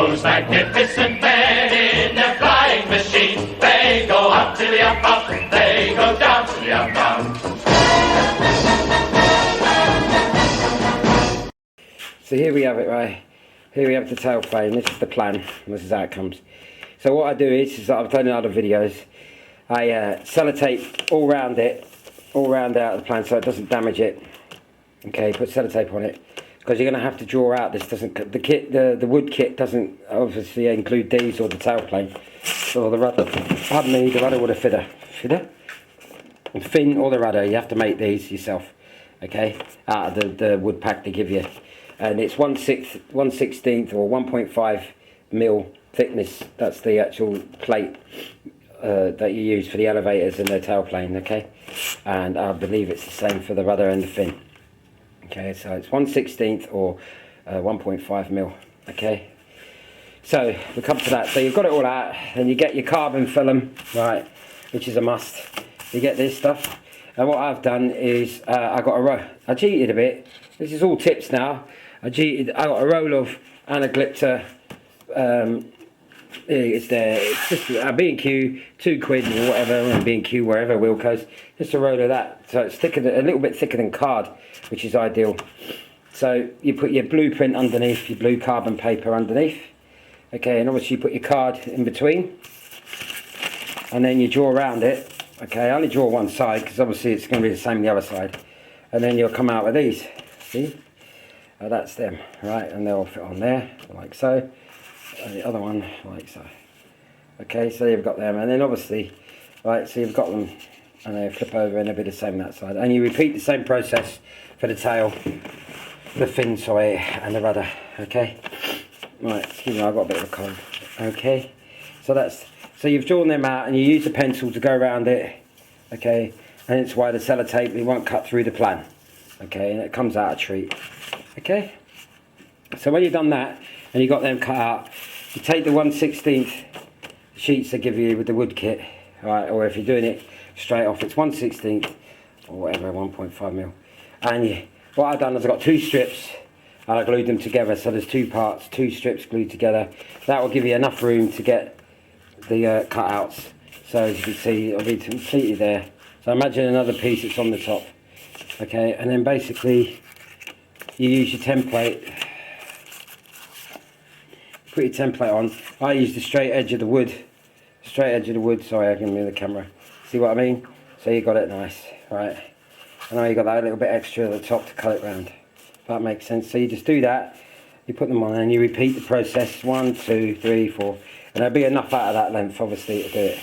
those magnificent men in their flying machines. They go up to the up, up, they go down to the up, down. So here we have it, right? Here we have the tailplane. This is the plan. This is how it comes. So what I do is I've done in other videos, I sellotape all round it, all round out of the plane so it doesn't damage it. Okay, put sellotape on it because you're going to have to draw out. This doesn't, the wood kit doesn't obviously include these or the tailplane or the rudder. Pardon me, the rudder or the fidder, the fin or the rudder. You have to make these yourself. Okay, out of the wood pack they give you, and it's 1/16 or 1.5 mil thickness. That's the actual plate that you use for the elevators and the tailplane. Okay, and I believe it's the same for the rudder and the fin. Okay, so it's 1/16 or 1.5 mil. Okay, so we come to that. So you've got it all out, and you get your carbon film, right, which is a must. You get this stuff, and what I've done is I got a roll. I cheated a bit. This is all tips now. I got a roll of anaglypta. It's there. It's just B&Q, £2 or whatever, and B&Q wherever Wilco's. Just a roll of that. So it's thicker, a little bit thicker than card, which is ideal. So you put your blueprint underneath, your blue carbon paper underneath. Okay, and obviously you put your card in between, and then you draw around it. Okay, I only draw one side because obviously it's going to be the same the other side, and then you'll come out with these. See, that's them, right? And they'll fit on there like so. And the other one like so. Okay, so you've got them, and then obviously, right, so you've got them, and they flip over and they'll be the same that side, and you repeat the same process for the tail, the fin, sorry, and the rudder. Okay, right, excuse me, I've got a bit of a cold. Okay, so you've drawn them out, and you use a pencil to go around it. Okay, and it's why the sellotape, it won't cut through the plan. Okay, and it comes out a treat. Okay, so when you've done that and you got them cut out, you take the 1/16 sheets they give you with the wood kit, right, or if you're doing it straight off, it's 1/16 or whatever, 1.5 mil. And what I've done is I've got 2 strips and I glued them together, so there's 2 parts, 2 strips glued together. That will give you enough room to get the cutouts. So as you can see, it'll be completely there. So imagine another piece that's on the top. Okay, and then basically you use your template. Put your template on. I use the straight edge of the wood. Sorry, I can move the camera. See what I mean? So you got it nice, right? And now you got that little bit extra at the top to cut it round. That makes sense. So you just do that. You put them on, and you repeat the process 1, 2, 3, 4, and there'll be enough out of that length, obviously, to do it.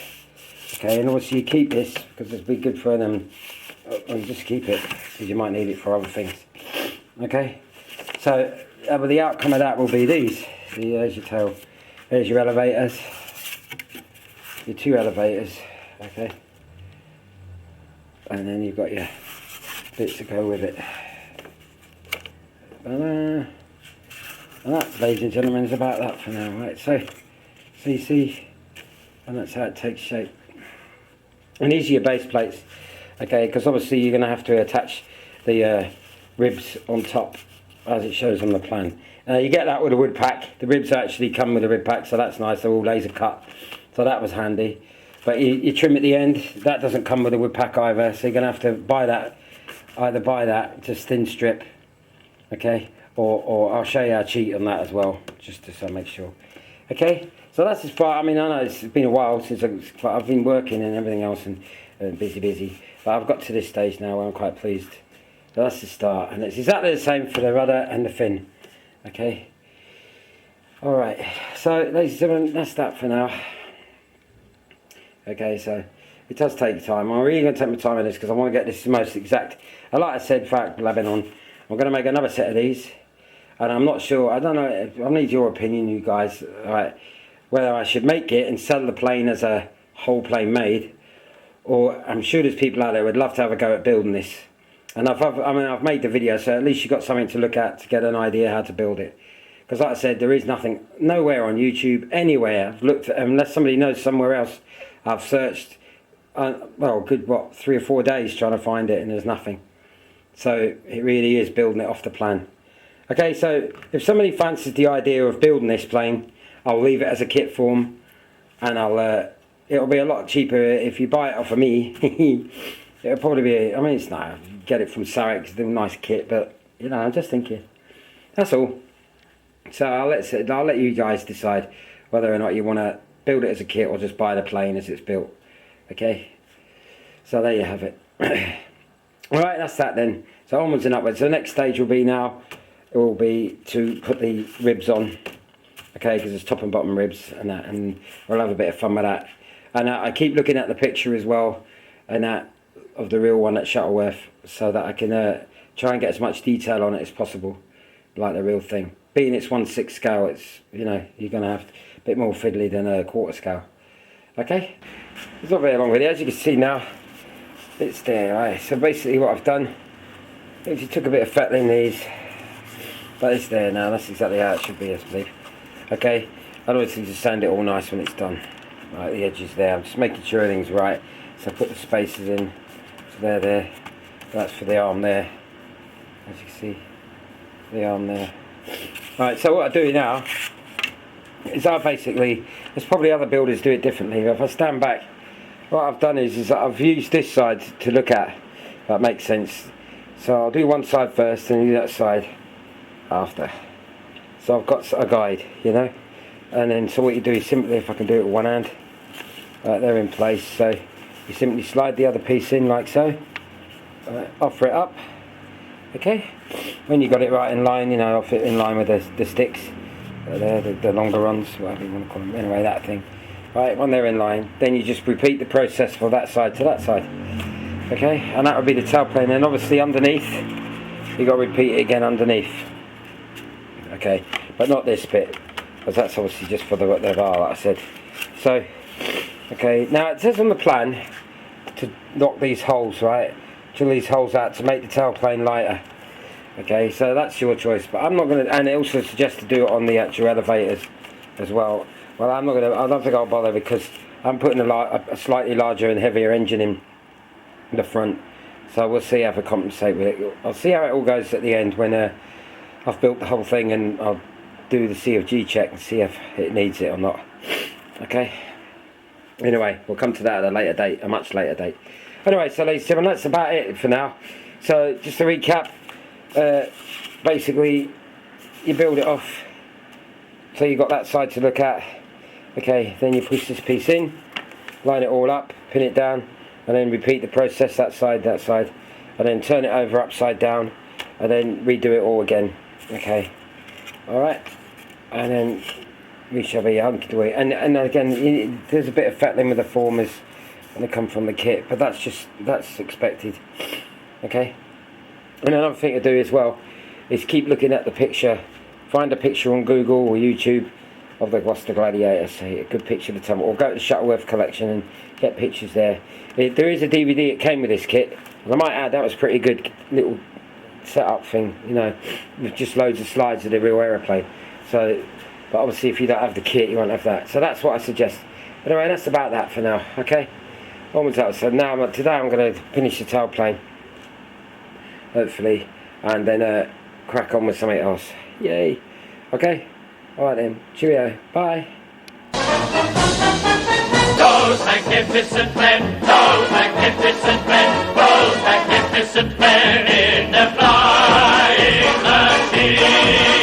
Okay, and obviously you keep this because it's be good for them. And just keep it because you might need it for other things. Okay, so but the outcome of that will be these. There's your tail, there's your elevators, your 2 elevators, okay, and then you've got your bits to go with it. And that, ladies and gentlemen, is about that for now, right? So you see, and that's how it takes shape. And these are your base plates, okay, because obviously you're going to have to attach the ribs on top as it shows on the plan. You get that with a wood pack. The ribs actually come with a rib pack, so that's nice. They're all laser cut, so that was handy. But you trim at the end. That doesn't come with a wood pack either, so you're going to have to buy that. Either buy that, just thin strip, okay, or I'll show you how to cheat on that as well, just to make sure. Okay, so that's as far. I mean, I know it's been a while since I've been working and everything else and busy, but I've got to this stage now where I'm quite pleased. So that's the start, and it's exactly the same for the rudder and the fin. Okay. All right. So, ladies and gentlemen, that's that for now. Okay. So it does take time. I'm really going to take my time on this because I want to get this most exact. And like I said, fact, Lebanon, I'm going to make another set of these, and I'm not sure. I don't know. I need your opinion, you guys. All right. Whether I should make it and sell the plane as a whole plane made, or I'm sure there's people out there who would love to have a go at building this. And I've made the video, so at least you've got something to look at to get an idea how to build it. Because like I said, there is nothing, nowhere on YouTube, anywhere. I've looked, unless somebody knows somewhere else, I've searched, well, good, 3 or 4 days trying to find it, and there's nothing. So it really is building it off the plan. Okay, so if somebody fancies the idea of building this plane, I'll leave it as a kit form, and it'll be a lot cheaper if you buy it off of me. It'll probably be, I mean, it's not, get it from Sarek, it's a nice kit, but you know, I'm just thinking, that's all. So I'll let you guys decide whether or not you want to build it as a kit or just buy the plane as it's built. Okay, so there you have it. Alright, that's that then. So onwards and upwards. So the next stage will be now, it will be to put the ribs on. Okay, because it's top and bottom ribs and that, and we'll have a bit of fun with that. And I keep looking at the picture as well, and that of the real one at Shuttleworth, so that I can try and get as much detail on it as possible, like the real thing. Being it's 1/6 scale, it's, you know, you're going to have a bit more fiddly than a 1/4 scale. Okay, it's not very long video, as you can see now, it's there. Right, so basically what I've done, if you took a bit of fettling these, but it's there now, that's exactly how it should be, I believe. Okay, I always think to sand it all nice when it's done. Right, the edges there, I'm just making sure everything's right. So I put the spacers in, so they're there, that's for the arm there, as you can see, the arm there. Right, so what I do now is I basically, there's probably other builders do it differently, but if I stand back, what I've done is that I've used this side to look at, if that makes sense. So I'll do one side first and do that side after. So I've got a guide, you know, and then so what you do is simply, if I can do it with one hand, right, they're in place, so you simply slide the other piece in like so, offer it up, okay, when you got it right in line, you know, off it in line with the sticks, the longer ones, whatever you want to call them, anyway, that thing, right, when they're in line, then you just repeat the process from that side to that side, okay, and that would be the tailplane, and obviously underneath, you got to repeat it again underneath, okay, but not this bit, because that's obviously just for what they are, like I said. So, okay, now it says on the plan to knock these holes, right, drill these holes out to make the tailplane lighter. Okay, so that's your choice, but I'm not going to, and it also suggests to do it on the actual elevators as well. Well, I'm not going to, I don't think I'll bother, because I'm putting a slightly larger and heavier engine in the front, so we'll see how to compensate with it. I'll see how it all goes at the end when I've built the whole thing, and I'll do the CFG check and see if it needs it or not. Okay, anyway, we'll come to that at a later date, a much later date. Anyway, so ladies and gentlemen, that's about it for now. So just to recap, basically you build it off, so you've got that side to look at. Okay, then you push this piece in, line it all up, pin it down, and then repeat the process that side, and then turn it over upside down, and then redo it all again. Okay, alright, and then we shall be hunky-dory. And again, there's a bit of fettling with the formers when they come from the kit, but that's expected. Okay, and another thing to do as well is keep looking at the picture. Find a picture on Google or YouTube of the Gloucester Gladiator, say a good picture of the tunnel, or go to the Shuttleworth collection and get pictures there. There is a DVD that came with this kit, and I might add that was a pretty good little setup thing, you know, with just loads of slides of the real aeroplane. So, but obviously if you don't have the kit, you won't have that. So that's what I suggest. But anyway, that's about that for now. Okay, onwards out. So now today I'm going to finish the tailplane, hopefully, and then crack on with something else. Yay. Okay, alright then, cheerio, bye. Those magnificent men, those magnificent men, those magnificent men in the flying machine.